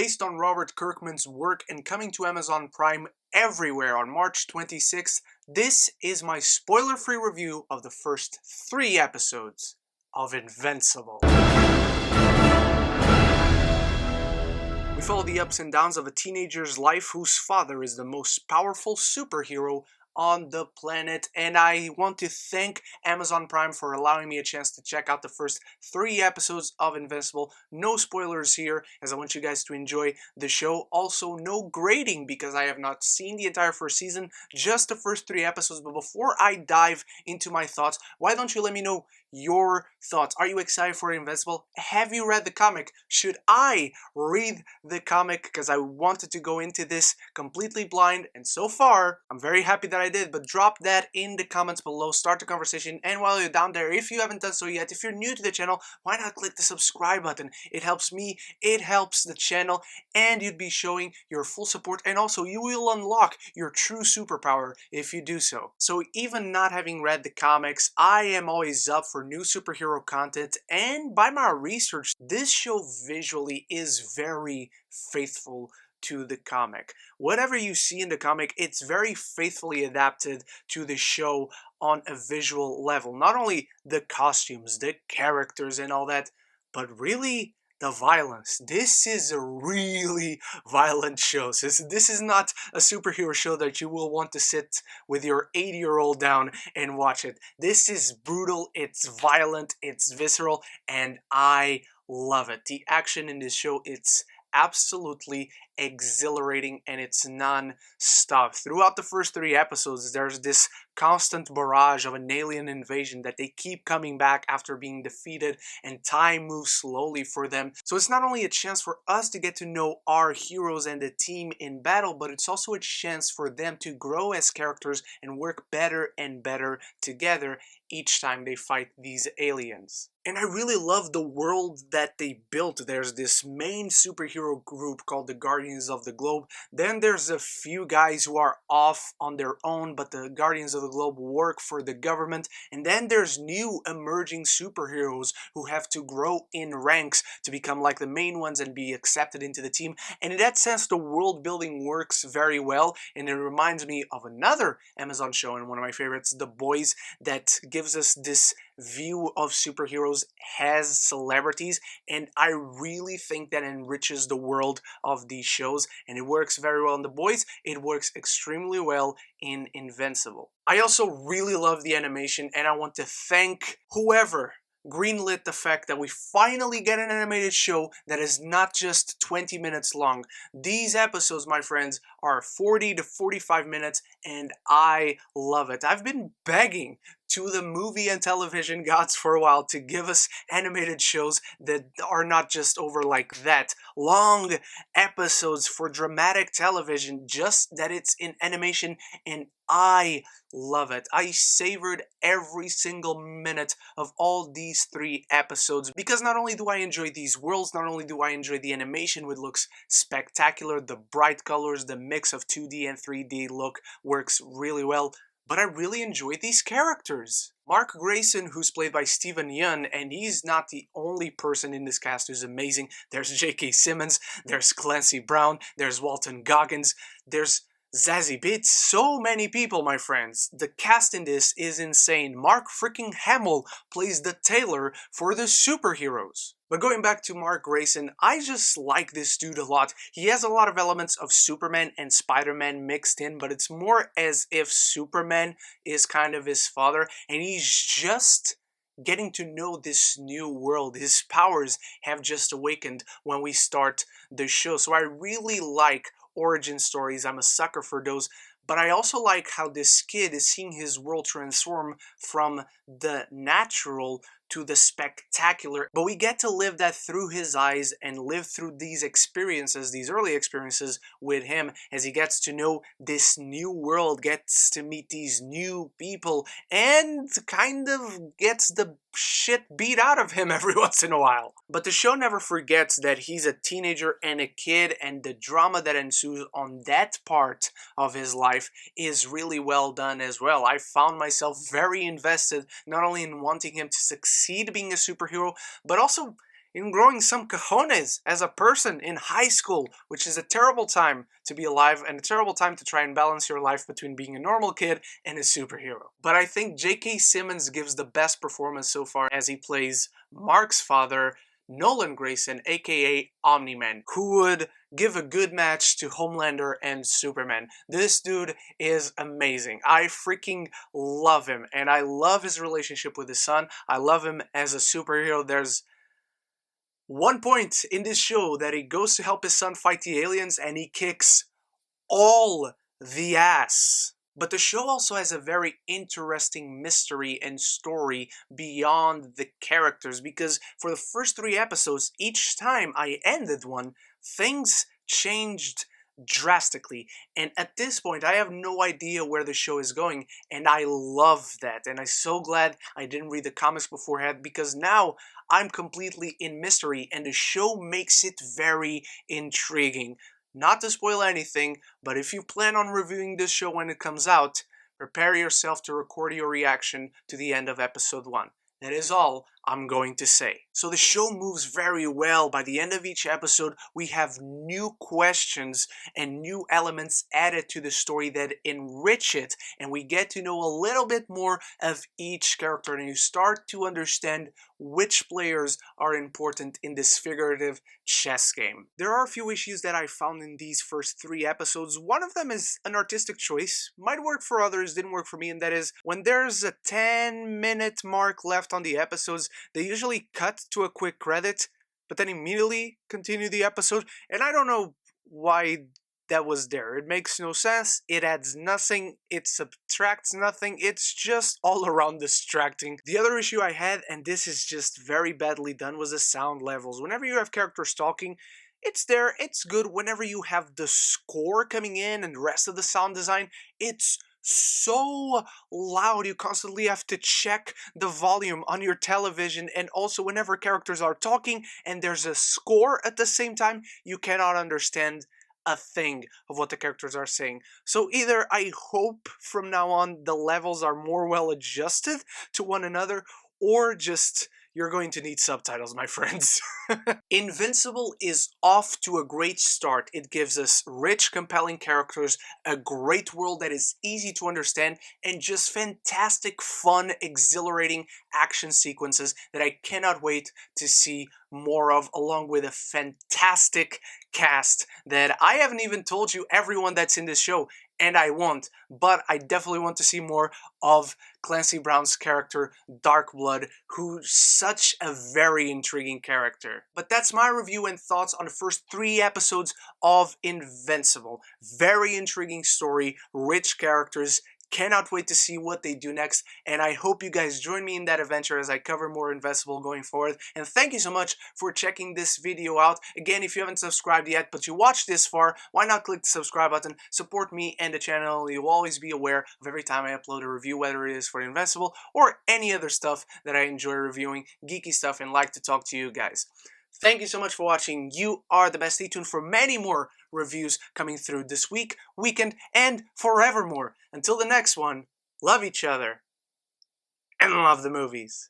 based on Robert Kirkman's work and coming to Amazon Prime everywhere on March 26th, this is my spoiler-free review of the first 3 episodes of Invincible. We follow the ups and downs of a teenager's life whose father is the most powerful superhero on the planet, and I want to thank Amazon Prime for allowing me a chance to check out the first 3 episodes of Invincible. No spoilers here, as I want you guys to enjoy the show. Also, no grading, because I have not seen the entire first season, just the first 3 episodes. But before I dive into my thoughts, why don't you let me know your thoughts? Are you excited for Invincible? Have you read the comic? Should I read the comic? Because I wanted to go into this completely blind, and so far, I'm very happy that I did. But drop that in the comments below, start the conversation, and while you're down there, if you haven't done so yet, if you're new to the channel, why not click the subscribe button? It helps me, it helps the channel, and you'd be showing your full support, and also you will unlock your true superpower if you do so. So even not having read the comics, I am always up for new superhero content, and by my research, this show visually is very faithful to the comic. Whatever you see in the comic, it's very faithfully adapted to the show on a visual level. Not only the costumes, the characters and all that, but really the violence. This is a really violent show. This is not a superhero show that you will want to sit with your 80-year-old down and watch it. This is brutal, it's violent, it's visceral, and I love it. The action in this show, it's absolutely exhilarating, and it's non-stop. Throughout the first 3 episodes, there's this constant barrage of an alien invasion that they keep coming back after being defeated, and time moves slowly for them. So it's not only a chance for us to get to know our heroes and the team in battle, but it's also a chance for them to grow as characters and work better and better together each time they fight these aliens. And I really love the world that they built. There's this main superhero group called the Guardians of the Globe. Then there's a few guys who are off on their own, but the Guardians of the Globe work for the government. And then there's new emerging superheroes who have to grow in ranks to become like the main ones and be accepted into the team. And in that sense, the world building works very well. And it reminds me of another Amazon show, and one of my favorites, The Boys, that gives us this view of superheroes as celebrities, and I really think that enriches the world of these shows, and it works very well in The Boys. It works extremely well in Invincible. I also really love the animation, and I want to thank whoever greenlit the fact that we finally get an animated show that is not just 20 minutes long. These episodes, my friends, are 40 to 45 minutes, and I love it. I've been begging to the movie and television gods for a while to give us animated shows that are not just over like that. Long episodes for dramatic television, just that it's in animation, and I love it. I savored every single minute of all these 3 episodes, because not only do I enjoy these worlds, not only do I enjoy the animation, which looks spectacular, the bright colors, the mix of 2D and 3D look works really well, but I really enjoy these characters. Mark Grayson, who's played by Steven Yeun, and he's not the only person in this cast who's amazing. There's J.K. Simmons, there's Clancy Brown, there's Walton Goggins, there's Zazie, Beets, so many people, my friends. The cast in this is insane. Mark freaking Hamill plays the tailor for the superheroes. But going back to Mark Grayson, I just like this dude a lot. He has a lot of elements of Superman and Spider-Man mixed in, but it's more as if Superman is kind of his father, and he's just getting to know this new world. His powers have just awakened when we start the show. So I really like origin stories. I'm a sucker for those. But I also like how this kid is seeing his world transform from the natural to the spectacular. But we get to live that through his eyes and live through these experiences, these early experiences with him, as he gets to know this new world, gets to meet these new people, and kind of gets the shit beat out of him every once in a while. But the show never forgets that he's a teenager and a kid, and the drama that ensues on that part of his life is really well done as well. I found myself very invested, not only in wanting him to succeed being a superhero, but also in growing some cojones as a person in high school, which is a terrible time to be alive and a terrible time to try and balance your life between being a normal kid and a superhero. But I think J.K. Simmons gives the best performance so far as he plays Mark's father, Nolan Grayson, aka Omni-Man, who would give a good match to Homelander and Superman. This dude is amazing. I freaking love him, and I love his relationship with his son. I love him as a superhero. There's one point in this show that he goes to help his son fight the aliens and he kicks all the ass. But the show also has a very interesting mystery and story beyond the characters, because for the first 3 episodes, each time I ended one, things changed drastically. And at this point, I have no idea where the show is going, and I love that. And I'm so glad I didn't read the comics beforehand, because now I'm completely in mystery, and the show makes it very intriguing. Not to spoil anything, but if you plan on reviewing this show when it comes out, prepare yourself to record your reaction to the end of episode 1. That is all I'm going to say. So the show moves very well. By the end of each episode, we have new questions and new elements added to the story that enrich it, and we get to know a little bit more of each character, and you start to understand which players are important in this figurative chess game. There are a few issues that I found in these first 3 episodes. One of them is an artistic choice. Might work for others, didn't work for me, and that is when there's a 10-minute mark left on the episodes, they usually cut to a quick credit, but then immediately continue the episode, and I don't know why that was there. It makes no sense, it adds nothing, it subtracts nothing, it's just all around distracting. The other issue I had, and this is just very badly done, was the sound levels. Whenever you have characters talking, it's there, it's good. Whenever you have the score coming in and the rest of the sound design, it's so loud, you constantly have to check the volume on your television, and also whenever characters are talking and there's a score at the same time, you cannot understand a thing of what the characters are saying. So either I hope from now on the levels are more well adjusted to one another, or just you're going to need subtitles, my friends. Invincible is off to a great start. It gives us rich, compelling characters, a great world that is easy to understand, and just fantastic, fun, exhilarating action sequences that I cannot wait to see more of, along with a fantastic cast that I haven't even told you everyone that's in this show, and I won't, but I definitely want to see more of Clancy Brown's character, Darkblood, who's such a very intriguing character. But that's my review and thoughts on the first 3 episodes of Invincible. Very intriguing story, rich characters. Cannot wait to see what they do next, and I hope you guys join me in that adventure as I cover more Invincible going forward. And thank you so much for checking this video out. Again, if you haven't subscribed yet, but you watched this far, why not click the subscribe button, support me and the channel. You'll always be aware of every time I upload a review, whether it is for Invincible or any other stuff that I enjoy reviewing, geeky stuff, and like to talk to you guys. Thank you so much for watching. You are the best. Stay tuned for many more reviews coming through this week, weekend, and forevermore. Until the next one, love each other and love the movies.